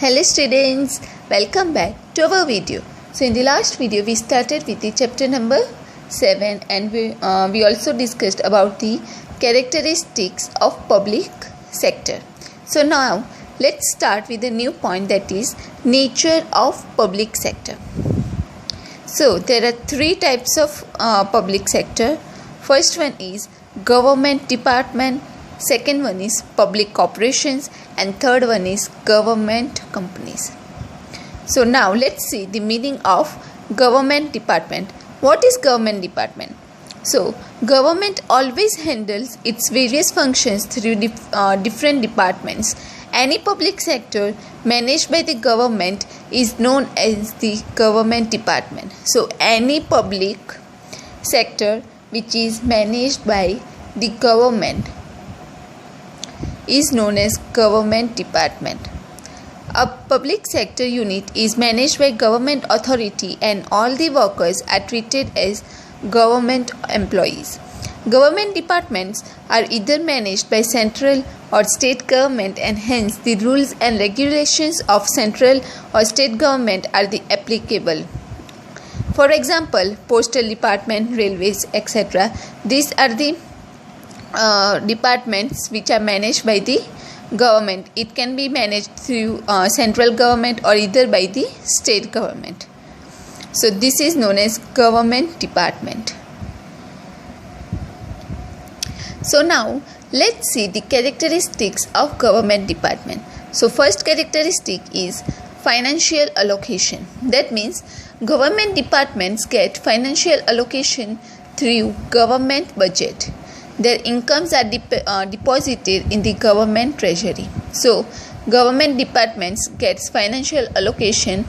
Hello students, welcome back to our video. So in the last video we started with the chapter number 7 and we also discussed about the characteristics of public sector. So now let's start with a new point, that is nature of public sector. So there are three types of public sector. First one is government department, second one is public corporations, and third one is government companies. So now let's see the meaning of government department. What is government department? So government always handles its various functions through different departments. Any public sector managed by the government is known as the government department. So any public sector which is managed by the government is known as government department. A public sector unit is managed by government authority and all the workers are treated as government employees. Government departments are either managed by central or state government, and hence the rules and regulations of central or state government are the applicable. For example, postal department, railways, etc. These are the departments which are managed by the government. It can be managed through central government or either by the state government. So this is known as government department. So now let's see the characteristics of government department. So first characteristic is financial allocation. That means government departments get financial allocation through government budget. Their incomes are deposited in the government treasury. So government departments gets financial allocation,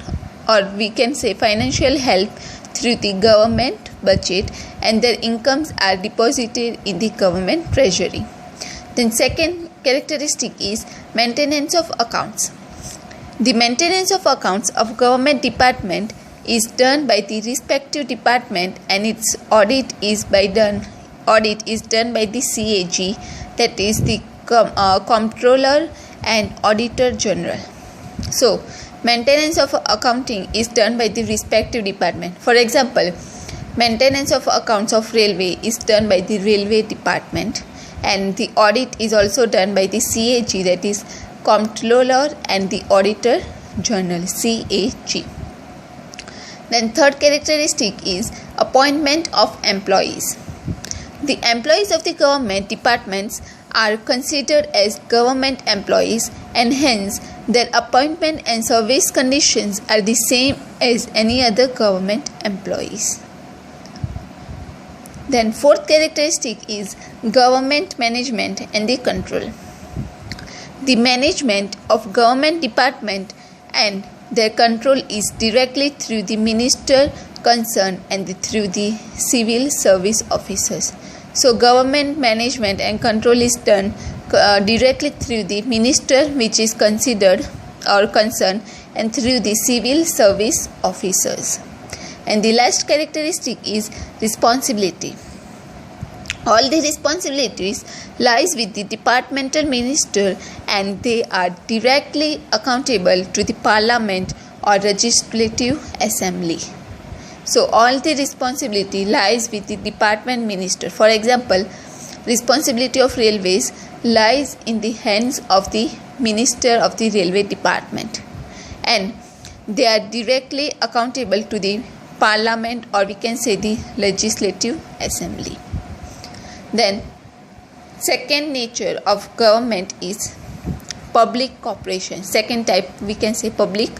or we can say financial help, through the government budget, and their incomes are deposited in the government treasury. Then second characteristic is maintenance of accounts. The maintenance of accounts of government department is done by the respective department, and its audit is done by the CAG, that is the Comptroller and Auditor General. So maintenance of accounting is done by the respective department. For example, maintenance of accounts of railway is done by the railway department, and the audit is also done by the CAG, that is Comptroller and the Auditor General, CAG. Then third characteristic is appointment of employees. The employees of the government departments are considered as government employees, and hence their appointment and service conditions are the same as any other government employees. Then fourth characteristic is government management and the control. The management of government department and their control is directly through the minister concerned and through the civil service officers. So government management and control is done directly through the minister which is considered or concerned, and through the civil service officers. And the last characteristic is responsibility. All the responsibilities lies with the departmental minister, and they are directly accountable to the parliament or legislative assembly. So all the responsibility lies with the department minister. For example, responsibility of railways lies in the hands of the minister of the railway department, and they are directly accountable to the parliament, or we can say the legislative assembly. Then second nature of government is public corporation. Second type we can say public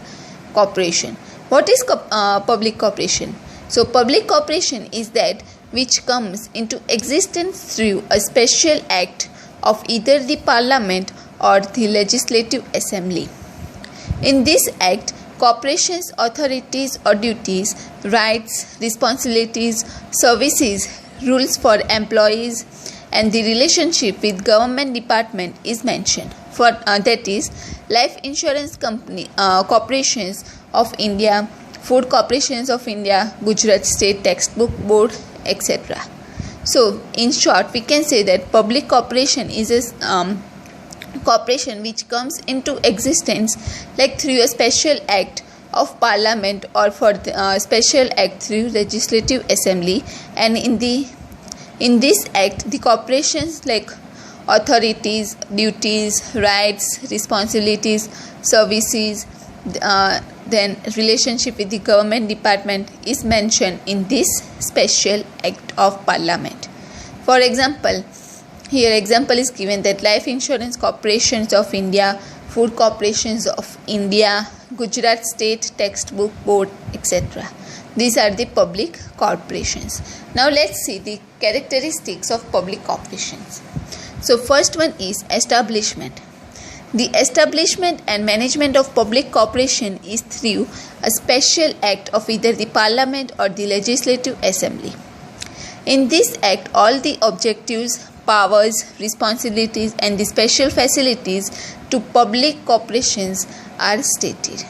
corporation. What is public corporation? So public corporation is that which comes into existence through a special act of either the parliament or the legislative assembly. In this act, corporations' authorities or duties, rights, responsibilities, services, rules for employees, and the relationship with government department is mentioned. For that is life insurance company corporations of India, food corporations of India, Gujarat State Textbook Board, etc. So in short, we can say that public corporation is a corporation which comes into existence like through a special act of parliament or for the special act through legislative assembly, and in this act the corporations like authorities, duties, rights, responsibilities, services, then relationship with the government department is mentioned in this special act of parliament. For example, here example is given that Life Insurance Corporations of India, Food Corporations of India, Gujarat State Textbook Board, etc. These are the public corporations. Now let's see the characteristics of public corporations. So first one is establishment. The establishment and management of public corporation is through a special act of either the parliament or the legislative assembly. In this act, all the objectives, powers, responsibilities and the special facilities to public corporations are stated.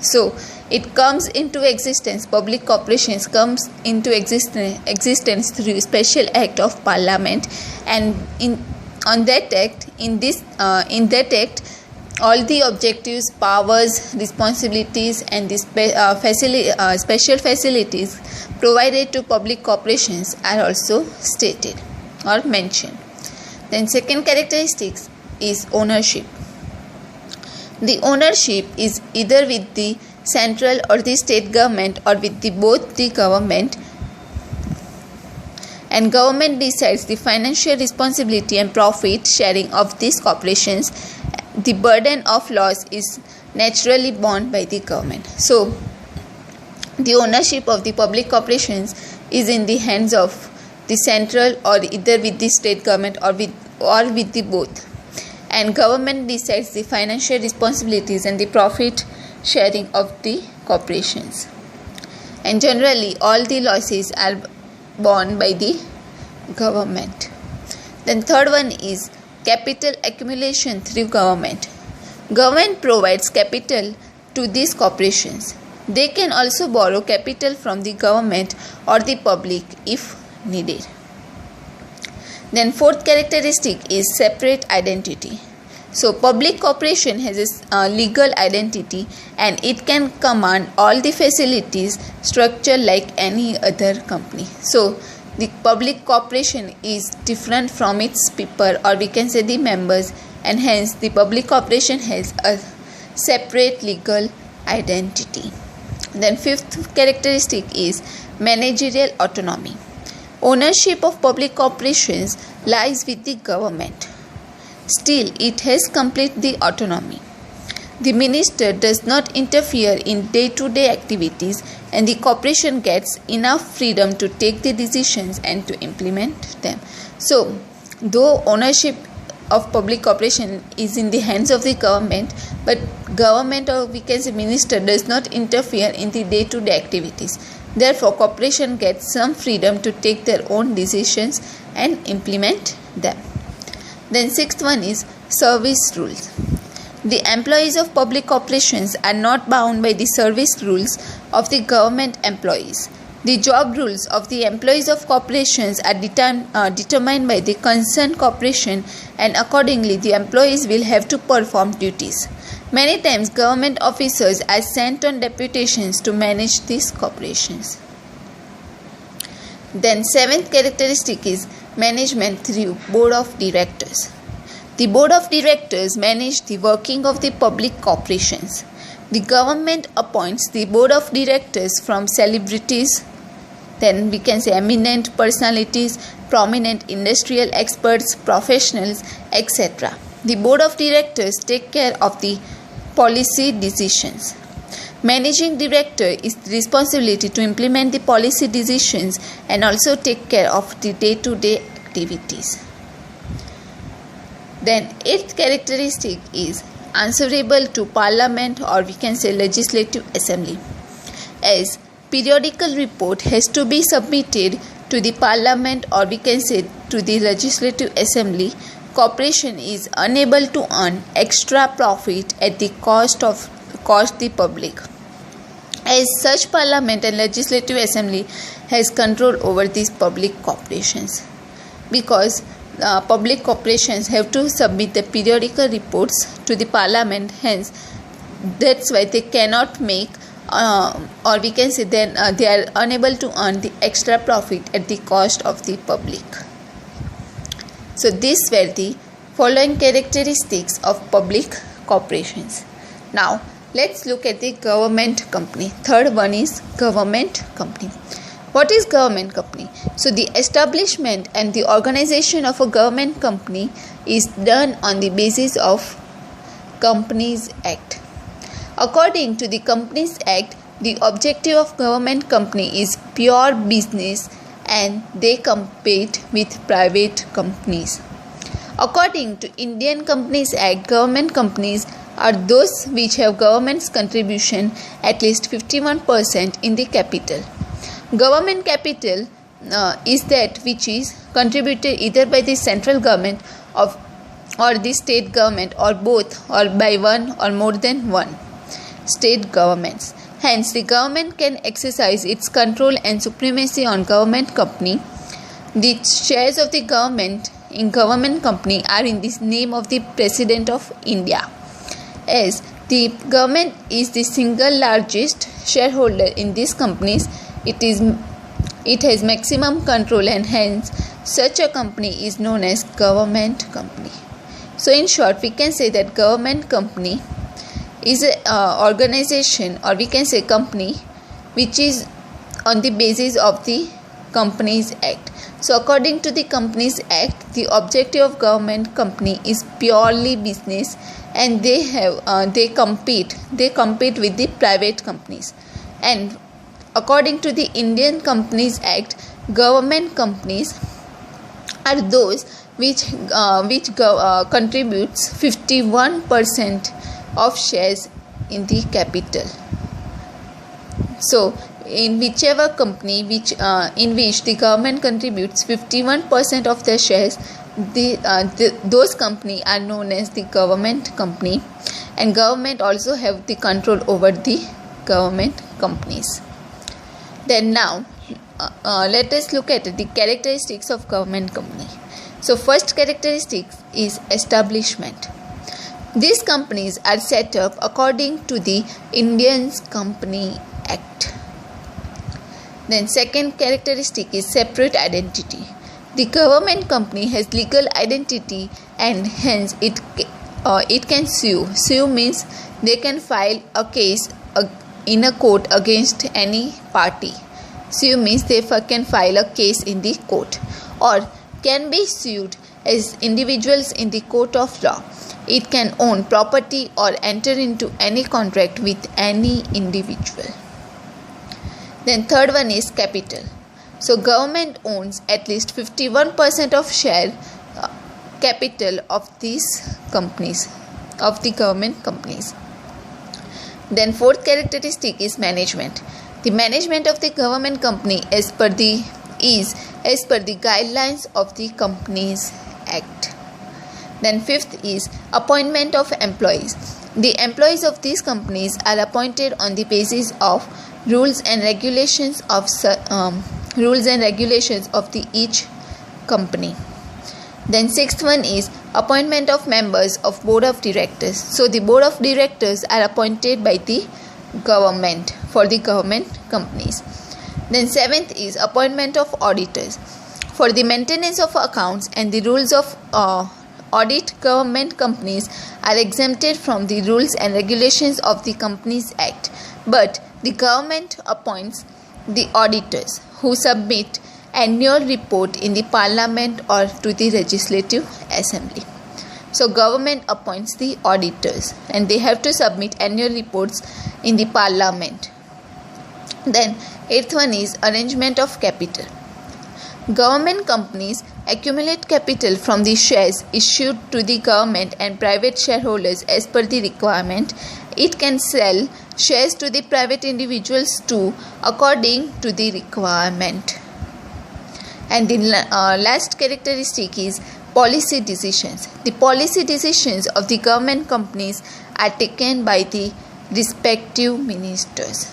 So it comes into existence, public corporations comes into existence through special act of parliament, and in that act all the objectives, powers, responsibilities and the special facilities provided to public corporations are also stated or mentioned. Then second characteristics is ownership. The ownership is either with the central or the state government or with both the government, and government decides the financial responsibility and profit sharing of these corporations. The burden of loss is naturally borne by the government. So the ownership of the public corporations is in the hands of the central or either with the state government or with the both, and government decides the financial responsibilities and the profit sharing of the corporations, and generally all the losses are borne by the government. Then third one is capital accumulation through government. Government provides capital to these corporations. They can also borrow capital from the government or the public if needed. Then fourth characteristic is separate identity. So public corporation has a legal identity and it can command all the facilities structure like any other company. So the public corporation is different from its people, or we can say the members, and hence the public corporation has a separate legal identity. Then fifth characteristic is managerial autonomy. Ownership of public corporations lies with the government. Still, it has complete the autonomy. The minister does not interfere in day-to-day activities, and the corporation gets enough freedom to take the decisions and to implement them. So, though ownership of public corporation is in the hands of the government, but government, or we can say minister, does not interfere in the day-to-day activities. Therefore, corporation gets some freedom to take their own decisions and implement them. Then sixth one is service rules. The employees of public corporations are not bound by the service rules of the government employees. The job rules of the employees of corporations are determined by the concerned corporation, and accordingly the employees will have to perform duties. Many times government officers are sent on deputations to manage these corporations. Then seventh characteristic is management through board of directors. The board of directors manage the working of the public corporations. The government appoints the board of directors from celebrities, then we can say eminent personalities, prominent industrial experts, professionals, etc. The board of directors take care of the policy decisions. Managing director is the responsibility to implement the policy decisions and also take care of the day-to-day activities. Then eighth characteristic is answerable to parliament, or we can say legislative assembly. As periodical report has to be submitted to the parliament, or we can say to the legislative assembly, corporation is unable to earn extra profit at the cost the public. As such, parliament and legislative assembly has control over these public corporations, because public corporations have to submit the periodical reports to the parliament. Hence, that's why they cannot make or we can say then they are unable to earn the extra profit at the cost of the public. So these were the following characteristics of public corporations. Now let's look at the government company. Third one is government company. What is government company? So the establishment and the organization of a government company is done on the basis of Companies Act. According to the Companies Act, the objective of government company is pure business and they compete with private companies. According to Indian Companies Act, government companies are those which have government's contribution at least 51% in the capital. Government capital is that which is contributed either by the central government or the state government or both or by one or more than one state governments. Hence, the government can exercise its control and supremacy on government company. The shares of the government in government company are in the name of the President of India. As the government is the single largest shareholder in these companies, it has maximum control and hence such a company is known as government company. So in short, we can say that government company is an organization or we can say company which is on the basis of the Companies Act. So according to the Companies Act, the objective of government company is purely business and they compete with the private companies. And according to the Indian Companies Act, government companies are those which contributes 51% of shares in the capital. So in whichever company in which the government contributes 51% of their shares, those companies are known as the government company, and government also have the control over the government companies. Then now let us look at the characteristics of government company. So first characteristic is establishment. These companies are set up according to the Indian Company Act. Then second characteristic is separate identity. The government company has legal identity and hence it can sue. Sue means they can file a case in a court against any party. Sue means they can file a case in the court or can be sued as individuals in the court of law. It can own property or enter into any contract with any individual. Then third one is capital. So government owns at least 51% of share capital of these companies, of the government companies. Then fourth characteristic is management. The management of the government company as per the guidelines of the Companies Act. Then fifth is appointment of employees. The employees of these companies are appointed on the basis of rules and regulations of each company. Then sixth one is appointment of members of board of directors. So the board of directors are appointed by the government for the government companies. Then seventh is appointment of auditors. For the maintenance of accounts and the rules of audit, government companies are exempted from the rules and regulations of the Companies Act, but the government appoints the auditors who submit annual report in the parliament or to the legislative assembly. So government appoints the auditors and they have to submit annual reports in the parliament. Then eighth one is arrangement of capital. Government companies accumulate capital from the shares issued to the government and private shareholders as per the requirement. It can sell shares to the private individuals too according to the requirement. And the last characteristic is policy decisions. The policy decisions of the government companies are taken by the respective ministers.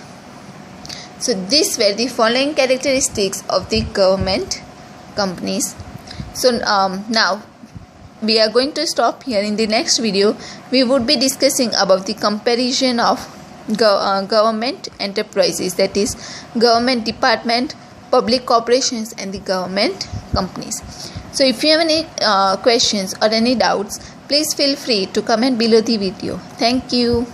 So these were the following characteristics of the government companies. So now we are going to stop here. In the next video we would be discussing about the comparison of government enterprises, that is government department, public corporations and the government companies. So if you have any questions or any doubts, please feel free to comment below the video. Thank you.